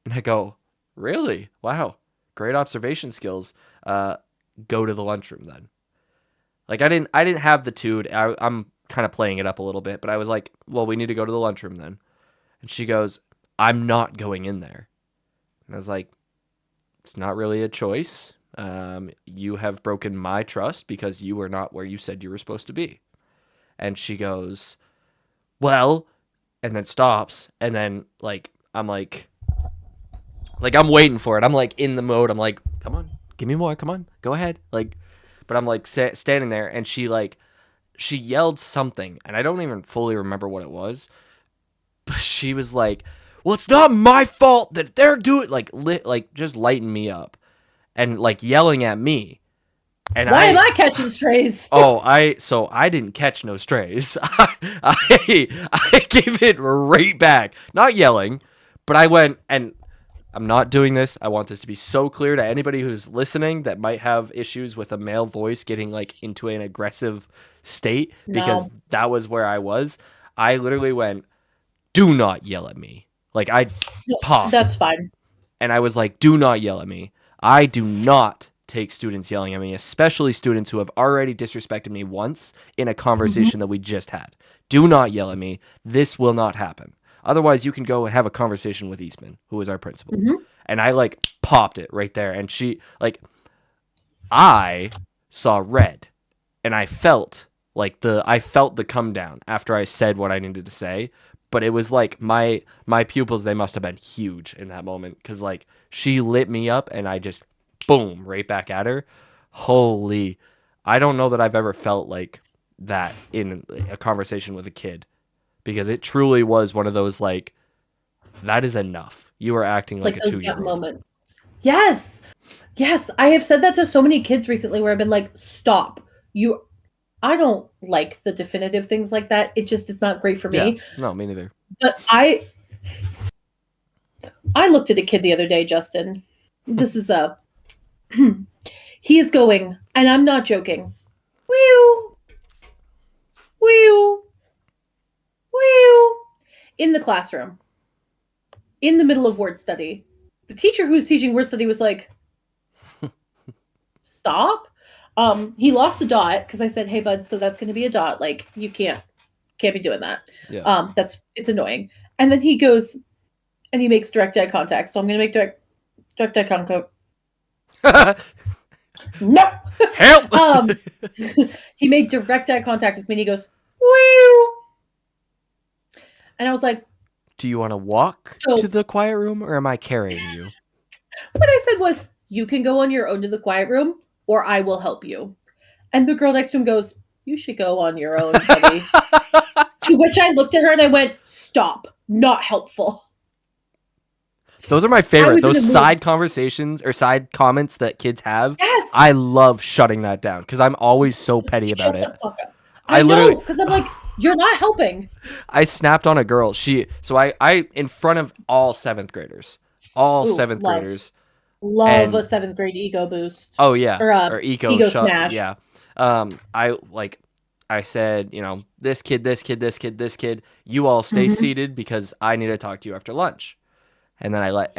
And I go, "Really? Wow. Great observation skills. Uh Go to the lunchroom then." Like I didn't have the tude. I'm kind of playing it up a little bit, but I was like, "Well, we need to go to the lunchroom then." And she goes, "I'm not going in there." And I was like, "It's not really a choice. You have broken my trust because you were not where you said you were supposed to be." And she goes, "Well," and then stops, and then like I'm waiting for it. I'm like in the mode. I'm like, "Come on, give me more. Come on, go ahead." Like, but I'm like standing there, and she yelled something, and I don't even fully remember what it was. But she was like, "Well, it's not my fault that they're doing like just lighting me up and like yelling at me." And Why am I I catching strays? so I didn't catch no strays. I gave it right back. Not yelling, but I went, and I'm not doing this. I want this to be so clear to anybody who's listening that might have issues with a male voice getting like into an aggressive state, because No, that was where I was. I literally went, "Do not yell at me." Like I popped, that's fine. and I was like, "Do not yell at me. I do not take students yelling at me, especially students who have already disrespected me once in a Mhm. conversation that we just had. Do not yell at me. This will not happen. Otherwise, you can go and have a conversation with Eastman, who is our principal." Mhm. And I like popped it right there, and she like I saw red, and I felt the come down after I said what I needed to say. But it was like my pupils, they must have been huge in that moment, because like she lit me up, and I just boom right back at her. Holy, I don't know that I've ever felt like that in a conversation with a kid, because it truly was one of those like, that is enough. You are acting like Like a those 2 year gut old. moments. Yes. Yes, I have said that to so many kids recently where I've been like, "Stop. You I don't like the definitive things like that. It's not great for Yeah, me." no, me neither. But I looked at a kid the other day, Justin. This is a he is going, and I'm not joking. Whew, whew, whew, in the classroom, in the middle of word study. The teacher who's teaching word study was like, "Stop." He lost a dot because I said, "Hey, bud, so that's going to be a dot. Like, you can't be doing that. Yeah. It's annoying." And then he goes and he makes direct eye contact. So I'm going to make direct eye contact. No. Help. um, he made direct eye contact with me and he goes, "Woo." And I was like, Do you want to walk to so the quiet room, or am I carrying you? what I said was, "You can go on your own to the quiet room or I will help you." And the girl next to him goes, "You should go on your own, buddy." To which I looked at her and I went, "Stop. Not helpful." Those are my I favorite. was in Those a mood. side conversations or side comments that kids have. Yes. I love shutting that down, because I'm always so petty Shut about it. the fuck up. I I literally know, because I'm like, you're not helping. I snapped on a girl. I in front of all seventh graders. All Ooh, seventh love. graders. Love And a seventh grade ego boost. oh yeah. Or Or eco ego shut, smash. yeah. I like I said, this kid, this kid, this kid, this kid, you all stay Mm-hmm. seated because I need to talk to you after lunch. And then I let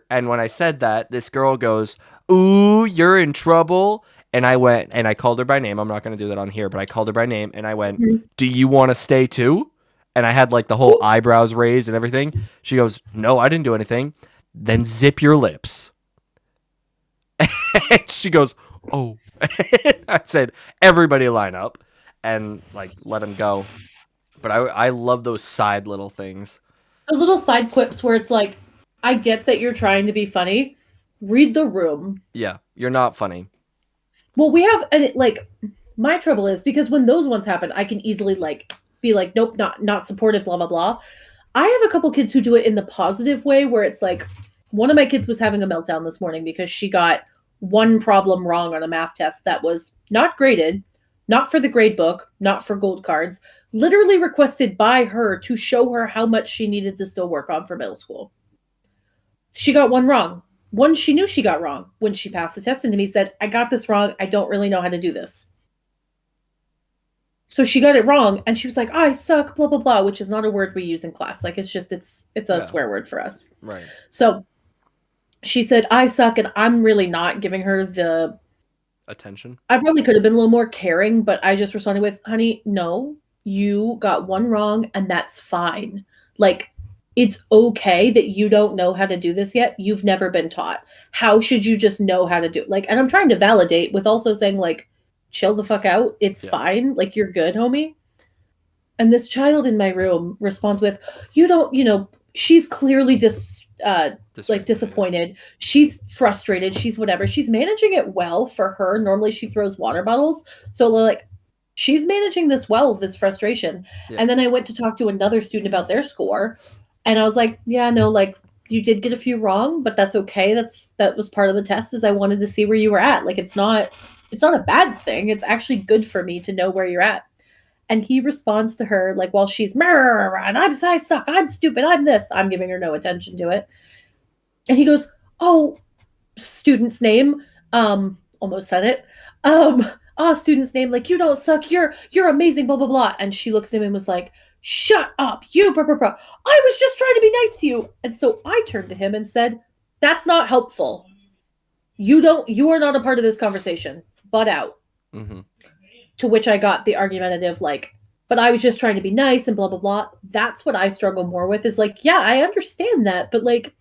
and when I said that, this girl goes, "Ooh, you're in trouble." And I went and I called her by name. I'm not going to do that on here, but I called her by name and I went, Mm-hmm. "Do you want to stay too?" And I had like the whole eyebrows raised and everything. She goes, "No, I didn't do anything." Then zip your lips. And she goes, "Oh." I said, "Everybody line up," and like let him go. But I love those side little things. Those little side quips where it's like, I get that you're trying to be funny. Read the room. Yeah, you're not funny. Well, we have, and like, my trouble is because when those ones happen, I can easily like be like, nope, not supportive, blah blah blah. I have a couple kids who do it in the positive way where it's like one of my kids was having a meltdown this morning because she got one problem wrong on a math test that was not graded, not for the grade book, not for gold cards, literally requested by her to show her how much she needed to still work on for middle school. She got one wrong. One she knew she got wrong. When she passed the test and to me said, "I got this wrong. I don't really know how to do this." So she got it wrong and she was like, "Oh, I suck, blah blah blah," which is not a word we use in class. Like it's a Yeah, swear word for us. right. So she said, "I suck," and I'm really not giving her the Attention. I probably could have been a little more caring, but I just responded with, "Honey, no, you got one wrong and that's fine. Like it's okay that you don't know how to do this yet. You've never been taught. How should you just know how to do it?" Like, and I'm trying to validate with also saying like, "Chill the fuck out. It's Yeah. fine. Like you're good, homie." And this child in my room responds with, "You don't, she's clearly like Dysregulated. disappointed. She's frustrated. She's whatever. She's managing it well for her. Normally she throws water bottles. So like she's managing this well, this frustration." Yeah. And then I went to talk to another student about their score. And I was like, "Yeah, no, like you did get a few wrong, but that's okay. That was part of the test is I wanted to see where you were at. Like it's not it's not a bad thing. It's actually good for me to know where you're at. And he responds to her like while she's and I suck, I'm stupid, I'm this. I'm giving her no attention to it. And he goes, "Oh, student's name, almost said it. Student's name, like you don't suck, you're amazing, blah blah blah." And she looks at him and was like, "Shut up, you blah blah blah. I was just trying to be nice to you." And so I turned to him and said, "That's not helpful. You are not a part of this conversation. Butt out." Mm-hmm. To which I got the argumentative, like, "But I was just trying to be nice and blah blah blah." That's what I struggle more with is like, yeah, I understand that, but like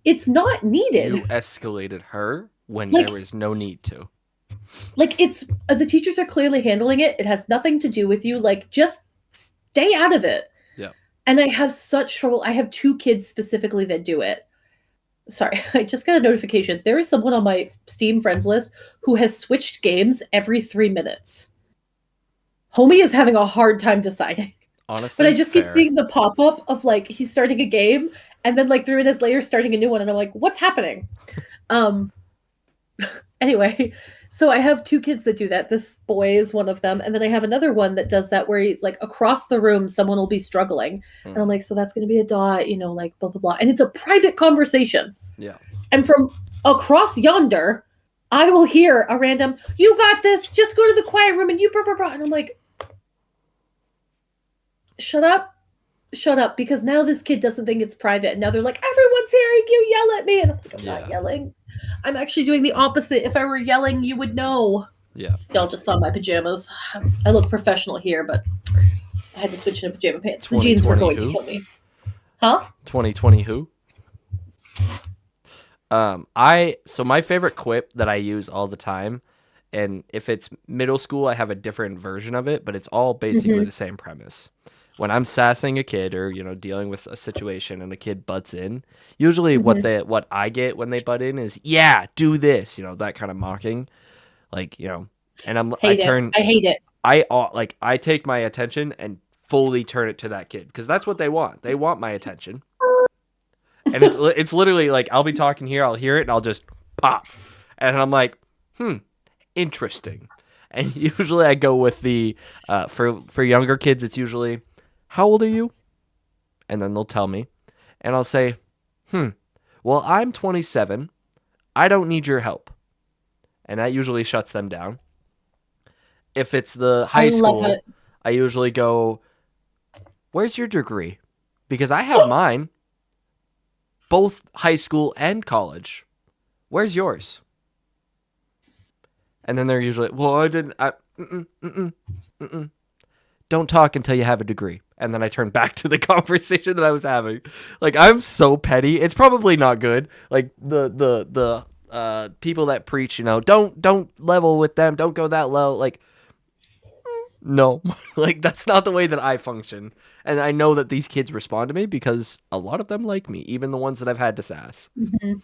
it's not needed. You escalated her when Like, there was no need to. like it's the teachers are clearly handling it. It has nothing to do with you. Like, just stay out of it. Yeah. And I have such trouble. I have two kids specifically that do it. Sorry, I just got a notification. There is someone on my Steam friends list who has switched games every 3 minutes. Homie is having a hard time deciding. Honestly, But I just keep fair. seeing the pop up of like he's starting a game and then like 3 minutes later starting a new one, and I'm like, what's happening? Um, anyway, so I have two kids that do that. This boy is one of them, and then I have another one that does that where he's like across the room, someone will be struggling, and I'm like, so that's going to be a dot, like blah blah blah, and it's a private conversation. Yeah. And from across yonder, I will hear a random, "You got this. Just go to the quiet room and you blah blah blah," and I'm like, shut up, because now this kid doesn't think it's private, and now they're like, "Everyone's hearing you yell at me," and I'm like, I'm not yelling. I'm actually doing the opposite. If I were yelling, you would know. Yeah. Y'all just saw my pajamas. I look professional here, but I had to switch into pajama pants. The jeans were going to kill me. Huh? 2020 who? So my favorite quip that I use all the time, and if it's middle school, I have a different version of it, but it's all basically the same premise. When I'm sassing a kid or, dealing with a situation and a kid butts in, usually what I get when they butt in is, "Yeah, do this," that kind of mocking. Like, and I hate it. I take my attention and fully turn it to that kid because that's what they want. They want my attention. And it's literally like I'll be talking here, I'll hear it, and I'll just pop. And I'm like, interesting. And usually I go with the for younger kids, it's usually, "How old are you?" And then they'll tell me, and I'll say, "Well, I'm 27. I don't need your help." And that usually shuts them down. If it's the high school, I usually go, "Where's your degree?" Because I have mine, both high school and college. "Where's yours?" And then they're usually, "Well, I didn't. Don't talk until you have a degree." And then I turn back to the conversation that I was having. Like, I'm so petty. It's probably not good. Like the people that preach, don't level with them, don't go that low. Like, no, like that's not the way that I function. And I know that these kids respond to me because a lot of them like me, even the ones that I've had to sass. Mm-hmm.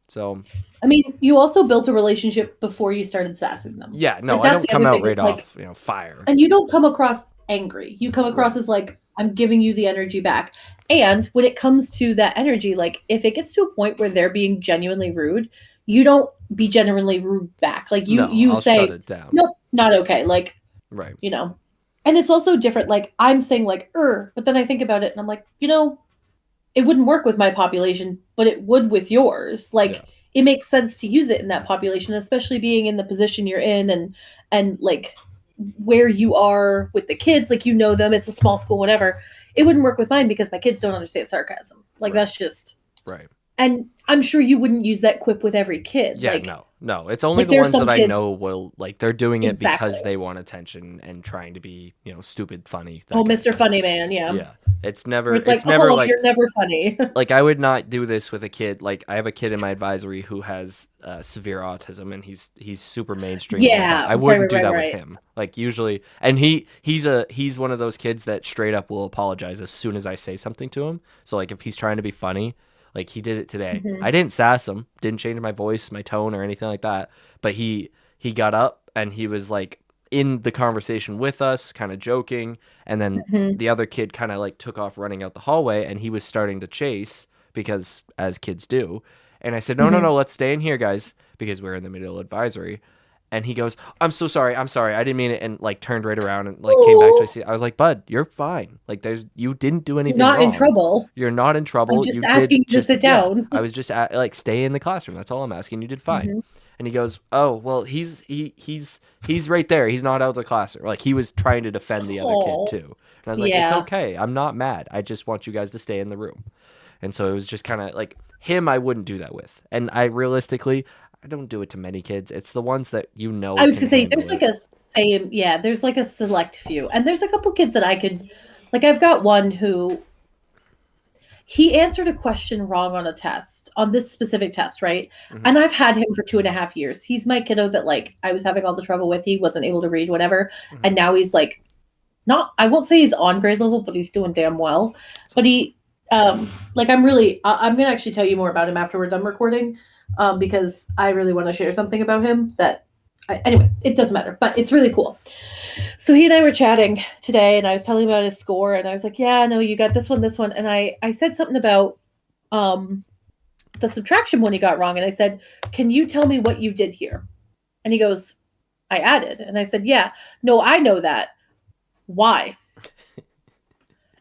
So, I mean, you also built a relationship before you started sassing them. Yeah, no, like, I don't come out right off, fire. And you don't come across angry. You come across as like, I'm giving you the energy back. And when it comes to that energy, like if it gets to a point where they're being genuinely rude, you don't be genuinely rude back. Like you I'll say, shut it down. "Nope, not okay." Like, right. And it's also different. Like I'm saying like, but then I think about it and I'm like, it wouldn't work with my population, but it would with yours. Like it makes sense to use it in that population, especially being in the position you're in and like where you are with the kids, like them, it's a small school, whatever. It wouldn't work with mine because my kids don't understand sarcasm. Like that's just right. And I'm sure you wouldn't use that quip with every kid. Yeah, like, no. It's only the ones that I know will, like, they're doing it because they want attention and trying to be, stupid, funny. Mr. Funny Man, yeah. Yeah, it's never, it's never like you're never funny. Like I would not do this with a kid. Like I have a kid in my advisory who has severe autism, and he's super mainstream. Yeah, I wouldn't do that with him. Like usually, and he's one of those kids that straight up will apologize as soon as I say something to him. So like if he's trying to be funny. Like he did it today. I didn't sass him, didn't change my voice, my tone, or anything like that. But he got up and he was like in the conversation with us, kind of joking. And then the other kid kind of like took off running out the hallway, and he was starting to chase because as kids do. And I said, no, let's stay in here, guys, because we're in the middle advisory. And he goes, I'm so sorry. I'm sorry. I didn't mean it. And like turned right around and like came back to his Oh, seat. I was like, bud, you're fine. Like you didn't do you're anything not in wrong. trouble. You're not in I'm trouble. just You did asking you to just, sit yeah, down. I was just like, stay in the classroom. That's all I'm asking. You did fine. Hmm. And he goes, oh, well, he's right there. He's not out of the classroom. Like he was trying to defend the other kid Oh, too. And I was like, it's yeah. okay. I'm not mad. I just want you guys to stay in the room. And so it was just kind of like him, I wouldn't do that with. And I realistically, I don't do it to many kids. It's the ones that I was can gonna say handle there's like it. a same, yeah, there's like a select few. And there's a couple kids that I could like I've got one who he answered a question wrong on a test, on this specific test, right? Hmm. And I've had him for 2.5 years. He's my kiddo that like I was having all the trouble with. He wasn't able to read, whatever. Hmm. And now he's like not, I won't say he's on grade level, but he's doing damn well. It's But awesome. he like I'm gonna actually tell you more about him after we're done recording. Because I really want to share something about him that anyway, it doesn't matter, but it's really cool. So he and I were chatting today, and I was telling him about his score, and I was like, "Yeah, no, you got this one," and I said something about um the subtraction one he got wrong, and I said, "Can you tell me what you did here?" And he goes, "I added," and I said, "Yeah, no, I know that. Why?"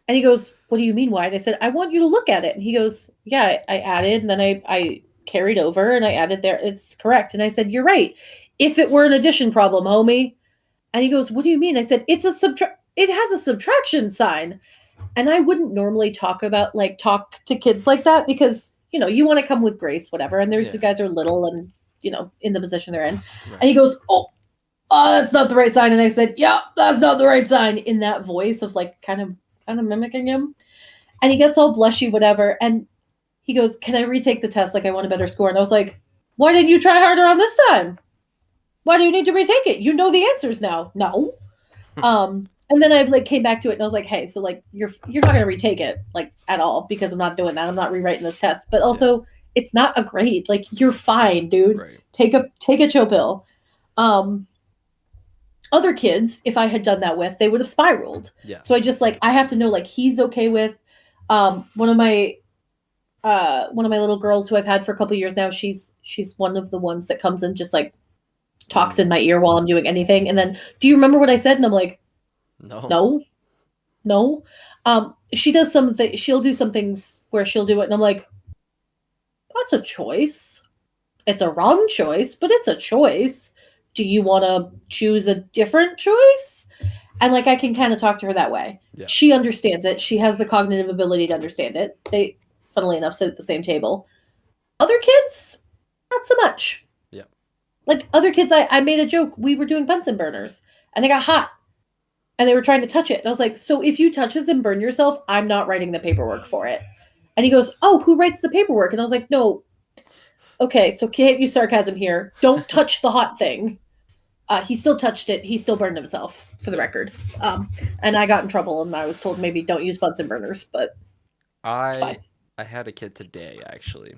And he goes, "What do you mean why?" And I said, "I want you to look at it." And he goes, "Yeah, I added, and then I carried over, and I added there. It's correct." And I said, "You're right. If it were an addition problem, homie." And he goes, "What do you mean?" I said, "It's a subtract. It has a subtraction sign." And I wouldn't normally talk to kids like that because you want to come with grace, whatever. And there's the Yeah. guys are little and in the position they're in. And Right. he goes, "Oh, that's not the right sign." And I said, "Yeah, that's not the right sign," in that voice of like kind of mimicking him. And he gets all blushy, whatever. And he goes, "Can I retake the test? Like I want a better score." And I was like, "Why didn't you try harder on this time? Why do you need to retake it? You know the answers now." No. And then I like came back to it and I was like, "Hey, so like you're not gonna retake it like at all because I'm not doing that. I'm not rewriting this test. But Yeah. also it's not a grade. Like you're fine, dude. Right. Take a chill pill." Um Other kids, if I had done that with, they would have spiraled. Yeah. So I just like I have to know like he's okay with one of my little girls who I've had for a couple years now, she's one of the ones that comes and just like talks Mm. in my ear while I'm doing anything. And then, "Do you remember what I said?" And I'm like, No. "No, no." She does something. She'll do some things where she'll do it, and I'm like, "That's a choice. It's a wrong choice, but it's a choice. Do you want to choose a different choice?" And like I can kind of talk to her that way. Yeah. She understands it. She has the cognitive ability to understand it. They, funnily enough, sit at the same table. Other kids, not so much. Yeah. Like other kids, I made a joke. We were doing Bunsen burners, and they got hot, and they were trying to touch it. And I was like, "So if you touch this and burn yourself, I'm not writing the paperwork for it." And he goes, "Oh, who writes the paperwork?" And I was like, "No, okay, so can't use sarcasm here. Don't touch the hot thing." He still touched it. He still burned himself, for the record. And I got in trouble, and I was told maybe don't use Bunsen burners, but it's I fine. I had a kid today actually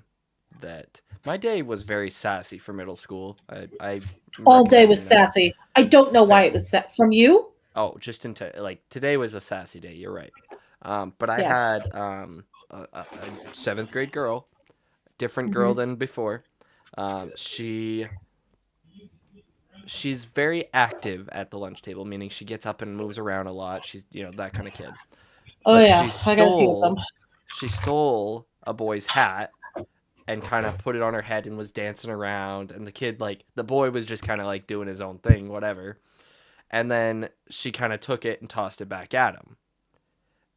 that my day was very sassy for middle school. I'm All day was recognizing that sassy. I don't know why it fairly. was set from you. Oh, just into like today was a sassy day. You're right. But I Yeah. had a seventh grade girl, different girl Hmm. than before. She she's very active at the lunch table, meaning she gets up and moves around a lot. She's that kind of kid. Oh But yeah, I got a few of them. she stole a boy's hat and kind of put it on her head and was dancing around, and the kid, like, the boy was just kind of like doing his own thing, whatever. And then she kind of took it and tossed it back at him.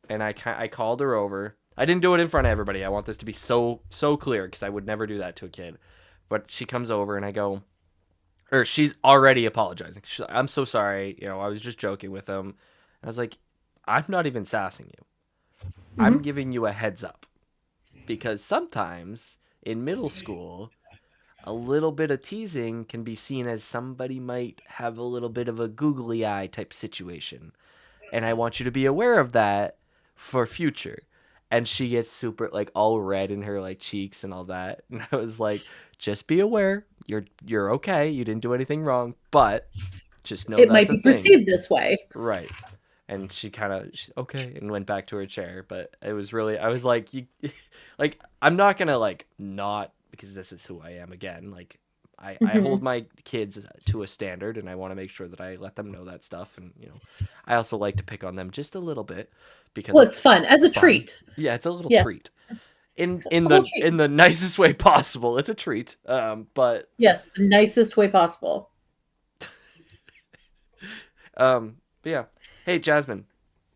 And I called her over. I didn't do it in front of everybody. I want this to be so clear because I would never do that to a kid. But she comes over and I go, or she's already apologizing. She's like, "I'm so sorry. I was just joking with him." I was like, "I'm not even sassing you. I'm Hmm. giving you a heads up because sometimes in middle school, a little bit of teasing can be seen as somebody might have a little bit of a googly eye type situation. And I want you to be aware of that for future." And she gets super like all red in her like cheeks and all that. And I was like, "Just be aware. You're okay. You didn't do anything wrong, but just know It that's might a be thing." perceived this way. Right. And she kind of okay and went back to her chair, but it was really I was like you like I'm not going to like not because this is who I am again. Like I hold Mhm. my kids to a standard, and I want to make sure that I let them know that stuff. And I also like to pick on them just a little bit because Well, it's it's fun as a fun. treat. Yeah, it's a little Yes, treat in a little treat. in the nicest way possible. It's a treat. But Yes, the nicest way possible. but yeah. Hey, Jasmine,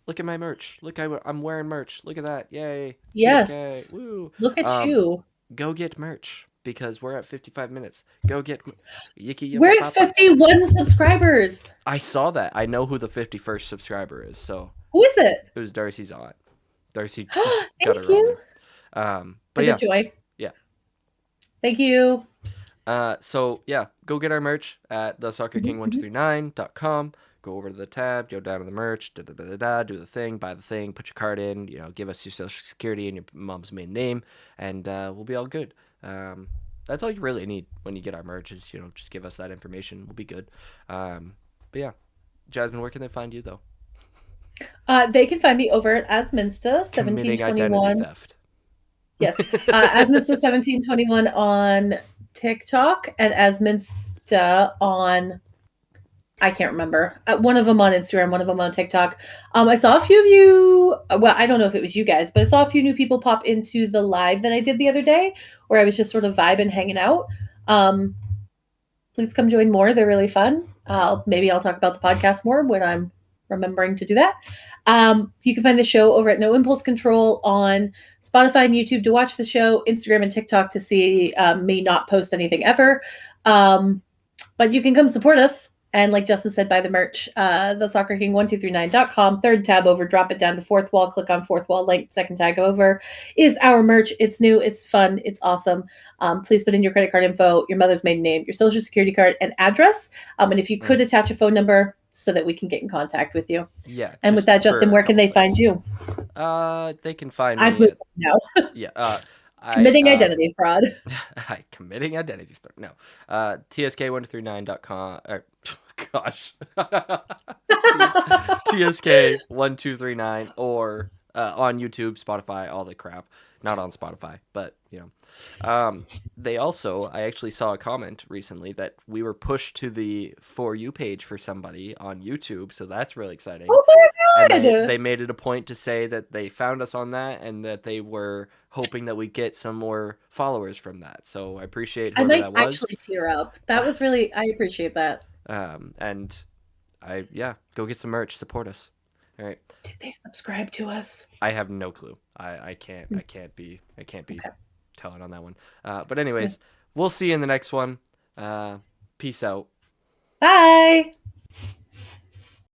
look at my merch. Look, I'm wearing merch. Look at that. Yay. TSK. Yes. Woo. Look at Um, you. go get merch because we're at 55 minutes. Go get Yiki We're Yabba at Papa. 51 subscribers. I saw that. I know who the 51st subscriber is. So Who is it? it was Darcy's aunt. Darcy got Thank her on you. there. But Is it yeah, Joy? yeah. Thank you. So yeah, go get our merch at thesoccerking1239.com. Go over to the tab, go down to the merch, do the thing, buy the thing, put your card in, give us your social security and your mom's maiden name, and we'll be all good. That's all you really need when you get our merch is, just give us that information. We'll be good. But yeah, Jasmine, where can they find you though? They can find me over at Asminsta Committing identity 1721. theft. Yes, Asminsta 1721 on TikTok and Asminsta on I can't remember. One of them on Instagram, one of them on TikTok. I saw a few of you. Well, I don't know if it was you guys, but I saw a few new people pop into the live that I did the other day, where I was just sort of vibing, hanging out. Um, please come join more. They're really fun. Maybe I'll talk about the podcast more when I'm remembering to do that. You can find the show over at No Impulse Control on Spotify and YouTube to watch the show, Instagram and TikTok to see me not post anything ever. But you can come support us. And like Justin said, buy the merch, thesoccerking1239.com, third tab over, drop it down to fourth wall, click on fourth wall link, second tag over is our merch. It's new, it's fun, it's awesome. Please put in your credit card info, your mother's maiden name, your social security card, and address. And if you could attach a phone number so that we can get in contact with you. Yeah, And with just that, for Justin, a where can couple they find things. you? They can find I've me moved at on now. yeah. I Committing identity fraud. I committing identity theft. No. TSK1239.com. Gosh. TSK1239 or on YouTube, Spotify, all the crap. Not on Spotify, but they also, I actually saw a comment recently that we were pushed to the For You page for somebody on YouTube, so that's really exciting. Oh my And god! they made it a point to say that they found us on that and that they were hoping that we get some more followers from that. So I appreciate I whoever might that was. actually tear up. That was really, I appreciate that. And yeah, go get some merch, support us. All right. Did they subscribe to us? I have no clue. I Hmm, can't be okay. telling on that one. But Yeah. anyways, we'll see you in the next one. Peace out. Bye.